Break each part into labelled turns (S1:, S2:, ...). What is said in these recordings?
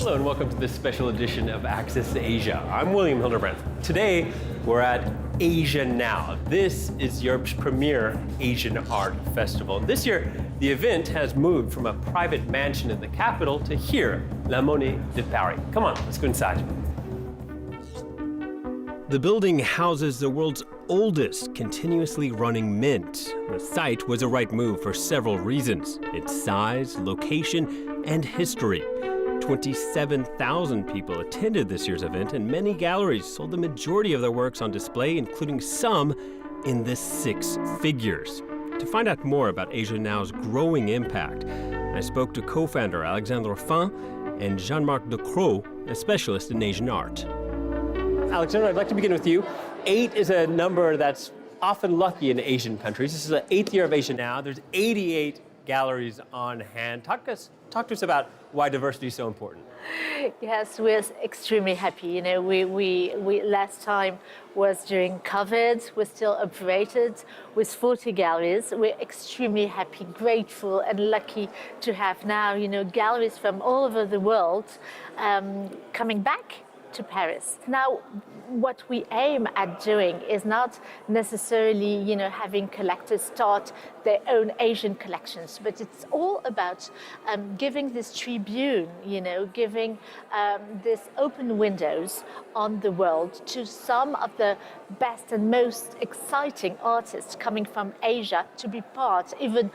S1: Hello and welcome to this special edition of Access to Asia. I'm William Hildebrand. Today, we're at Asia Now. This is Europe's premier Asian art festival. This year, the event has moved from a private mansion in the capital to here, La Monnaie de Paris. Come on, let's go inside. The building houses the world's oldest continuously running mint. The site was a right move for several reasons: its size, location, and history. 27,000 people attended this year's event, and many galleries sold the majority of their works on display, including some in the six figures. To find out more about Asia Now's growing impact, I spoke to co-founder Alexandre Fin and Jean-Marc Decroix, a specialist in Asian art. Alexandre, I'd like to begin with you. 8 is a number that's often lucky in Asian countries. This is the 8th year of Asia Now. There's 88 galleries on hand. Talk to us about why diversity is so important.
S2: Yes, we're extremely happy. You know, we last time was during COVID. We're still operated with 40 galleries. We're extremely happy, grateful, and lucky to have now, galleries from all over the world coming back to Paris. Now, what we aim at doing is not necessarily, having collectors start their own Asian collections, but it's all about giving this tribune, giving this open windows on the world to some of the best and most exciting artists coming from Asia to be even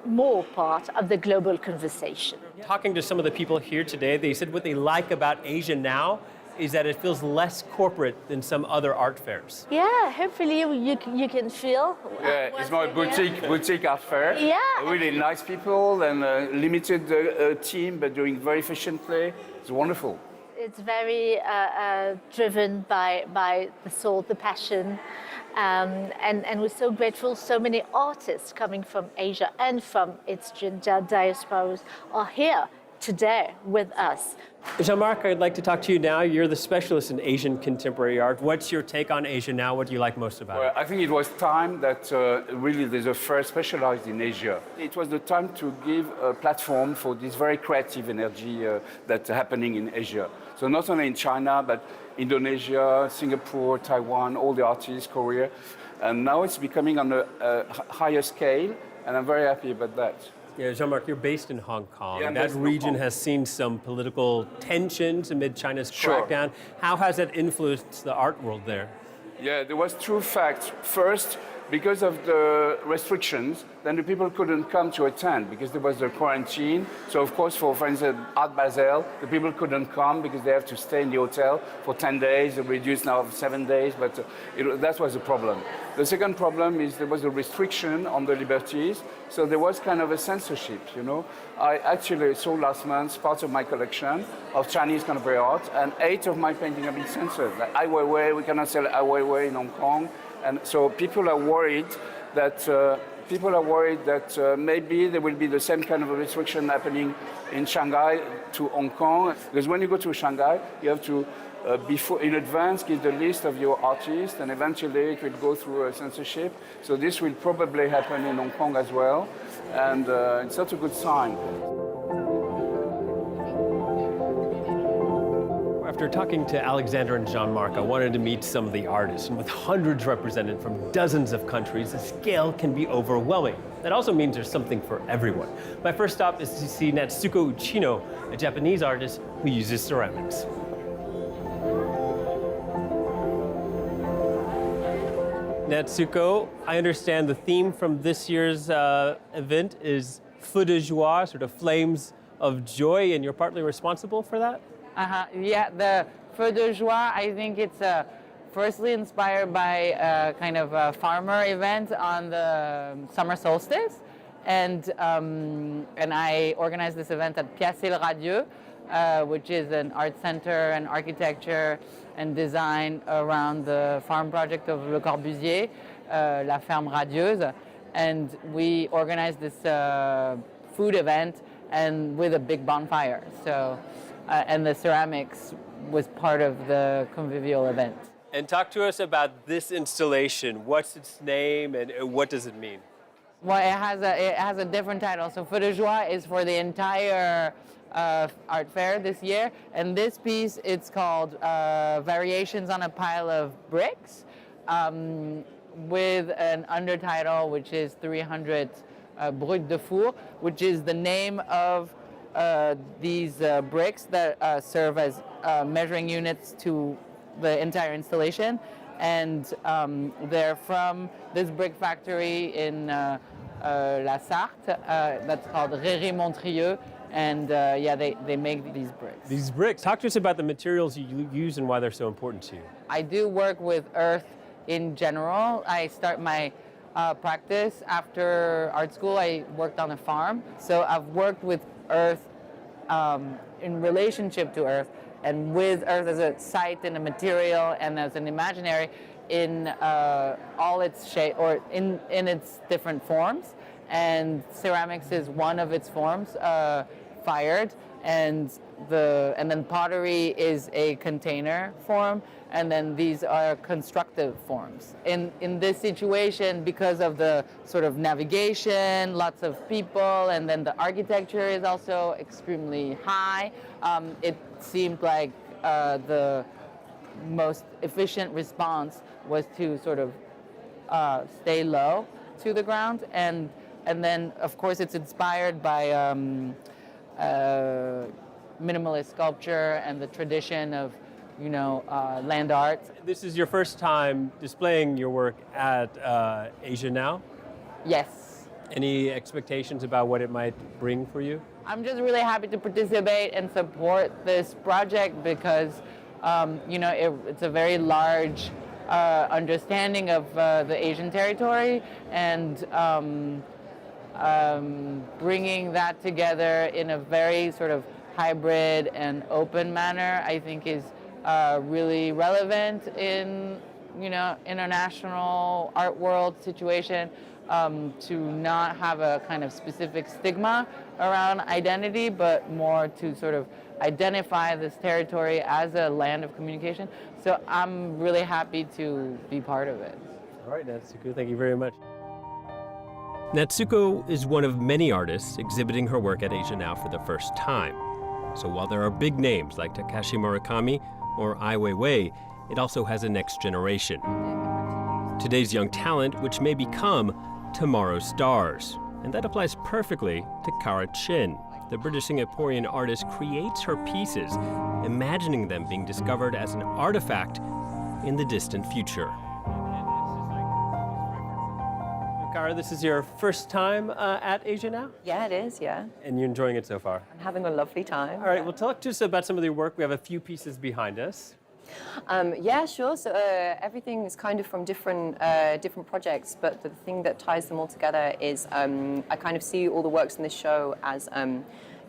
S2: more part of the global conversation.
S1: Talking to some of the people here today, they said what they like about Asia Now is that it feels less corporate than some other art fairs.
S2: Yeah, hopefully you can feel.
S3: Yeah, it's more boutique art fair.
S2: Yeah.
S3: Really nice people and a limited team, but doing very efficiently. It's wonderful.
S2: It's very driven by the soul, the passion. And we're so grateful so many artists coming from Asia and from its diasporas are here today with us.
S1: Jean-Marc, I'd like to talk to you now. You're the specialist in Asian contemporary art. What's your take on Asia Now? What do you like most about it?
S3: I think it was time that really there's a fair specialized in Asia. It was the time to give a platform for this very creative energy that's happening in Asia. So not only in China, but Indonesia, Singapore, Taiwan, all the artists, Korea. And now it's becoming on a higher scale, and I'm very happy about that.
S1: Yeah, Jean-Marc, you're based in Hong Kong.
S3: Yeah,
S1: that region has seen some political tensions amid China's crackdown. How has that influenced the art world there?
S3: Yeah, there was two facts. First, because of the restrictions, then the people couldn't come to attend because there was a quarantine. So of course, for instance, Art Basel, the people couldn't come because they have to stay in the hotel for 10 days, reduced now to 7 days, but that was a problem. The second problem is there was a restriction on the liberties, so there was kind of a censorship, I actually sold last month part of my collection of Chinese contemporary art, and 8 of my paintings have been censored. Like Ai Weiwei, we cannot sell Ai Weiwei in Hong Kong. And so people are worried that maybe there will be the same kind of a restriction happening in Shanghai to Hong Kong. Because when you go to Shanghai, you have to, before in advance, give the list of your artists, and eventually it will go through a censorship. So this will probably happen in Hong Kong as well, and it's not a good sign.
S1: After talking to Alexandre and Jean-Marc, I wanted to meet some of the artists, and with hundreds represented from dozens of countries, the scale can be overwhelming. That also means there's something for everyone. My first stop is to see Natsuko Uchino, a Japanese artist who uses ceramics. Natsuko, I understand the theme from this year's event is feu de joie, sort of flames of joy, and you're partly responsible for that?
S4: Yeah, the feu de joie, I think it's firstly inspired by a kind of a farmer event on the summer solstice. And I organized this event at Piacere Radieux, which is an art center and architecture and design around the farm project of Le Corbusier, La Ferme Radieuse. And we organized this food event and with a big bonfire. So. And the ceramics was part of the convivial event.
S1: And talk to us about this installation. What's its name and what does it mean?
S4: Well, it has a different title. So Feu de Joie is for the entire art fair this year. And this piece, it's called Variations on a Pile of Bricks, with an undertitle which is 300 brut de four, which is the name of these bricks that serve as measuring units to the entire installation. And they're from this brick factory in La Sarthe that's called Montrieux. And yeah, they make these bricks.
S1: These bricks, talk to us about the materials you use and why they're so important to you.
S4: I do work with earth in general. I start my practice after art school. I worked on a farm. So I've worked with earth in relationship to earth, and with earth as a site and a material and as an imaginary in all its shape, or in its different forms. And ceramics is one of its forms, fired, and then pottery is a container form, and then these are constructive forms. In this situation, because of the sort of navigation, lots of people, and then the architecture is also extremely high, it seemed like the most efficient response was to sort of stay low to the ground, and then of course it's inspired by minimalist sculpture and the tradition of, land art.
S1: This is your first time displaying your work at Asia Now?
S4: Yes.
S1: Any expectations about what it might bring for you?
S4: I'm just really happy to participate and support this project because, it's a very large understanding of the Asian territory, and bringing that together in a very sort of hybrid and open manner, I think is really relevant in, international art world situation, to not have a kind of specific stigma around identity, but more to sort of identify this territory as a land of communication. So I'm really happy to be part of it.
S1: All right, Natsuko, thank you very much. Natsuko is one of many artists exhibiting her work at Asia Now for the first time. So while there are big names like Takashi Murakami or Ai Weiwei, it also has a next generation. Today's young talent, which may become tomorrow's stars. And that applies perfectly to Kara Chin. The British Singaporean artist creates her pieces, imagining them being discovered as an artifact in the distant future. Kara, this is your first time at Asia Now?
S5: Yeah, it is, yeah.
S1: And you're enjoying it so far?
S5: I'm having a lovely time.
S1: All right, well, talk to us about some of your work. We have a few pieces behind us.
S5: Yeah, sure. So everything is kind of from different projects, but the thing that ties them all together is I kind of see all the works in this show as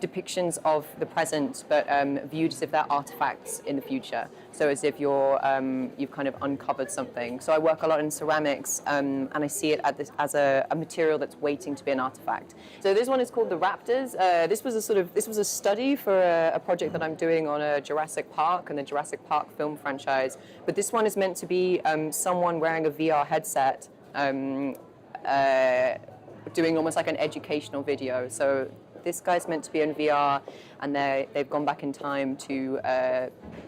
S5: depictions of the present, but viewed as if they're artifacts in the future. So as if you've kind of uncovered something. So I work a lot in ceramics, and I see it as a material that's waiting to be an artifact. So this one is called the Raptors. This was a study for a project that I'm doing on a Jurassic Park and the Jurassic Park film franchise. But this one is meant to be someone wearing a VR headset, doing almost like an educational video. So this guy's meant to be in VR, and they've gone back in time to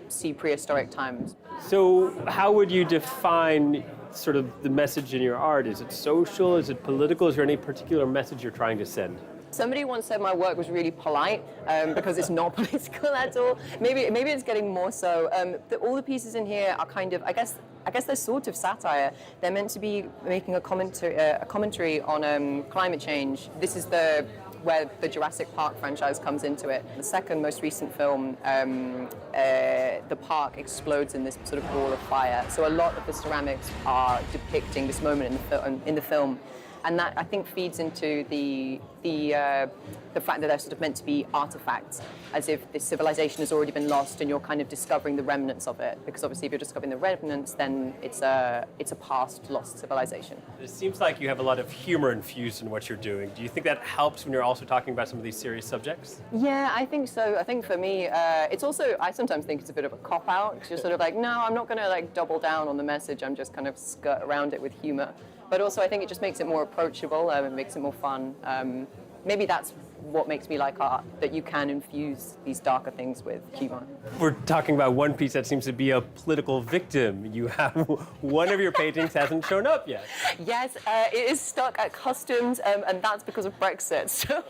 S5: see prehistoric times.
S1: So how would you define sort of the message in your art? Is it social? Is it political? Is there any particular message you're trying to send?
S5: Somebody once said my work was really polite because it's not political at all. Maybe it's getting more so. All the pieces in here are kind of, I guess they're sort of satire. They're meant to be making a commentary on climate change. This is where the Jurassic Park franchise comes into it. The second most recent film, the park explodes in this sort of ball of fire. So a lot of the ceramics are depicting this moment in the film. And that, I think, feeds into the fact that they're sort of meant to be artifacts, as if this civilization has already been lost and you're kind of discovering the remnants of it. Because obviously if you're discovering the remnants, then it's a past lost civilization. It
S1: seems like you have a lot of humor infused in what you're doing. Do you think that helps when you're also talking about some of these serious subjects?
S5: Yeah, I think so. I think for me, it's also, I sometimes think it's a bit of a cop-out. Just sort of like, no, I'm not going to like double down on the message. I'm just kind of skirt around it with humor. But also I think it just makes it more approachable, it makes it more fun. Maybe that's what makes me like art, that you can infuse these darker things with humor.
S1: We're talking about one piece that seems to be a political victim. You have one of your paintings hasn't shown up yet.
S5: Yes, it is stuck at customs, and that's because of Brexit. So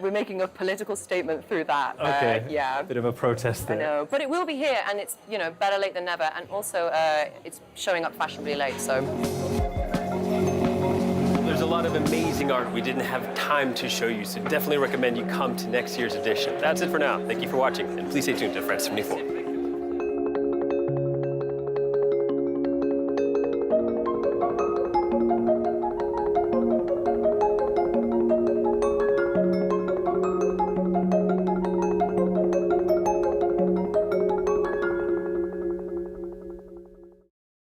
S5: we're making a political statement through that.
S1: Okay.
S5: Yeah.
S1: Bit of a protest there.
S5: I know, but it will be here, and it's better late than never, and also it's showing up fashionably late. So.
S1: There's a lot of amazing art we didn't have time to show you, so definitely recommend you come to next year's edition. That's it for now. Thank you for watching, and please stay tuned to France 24.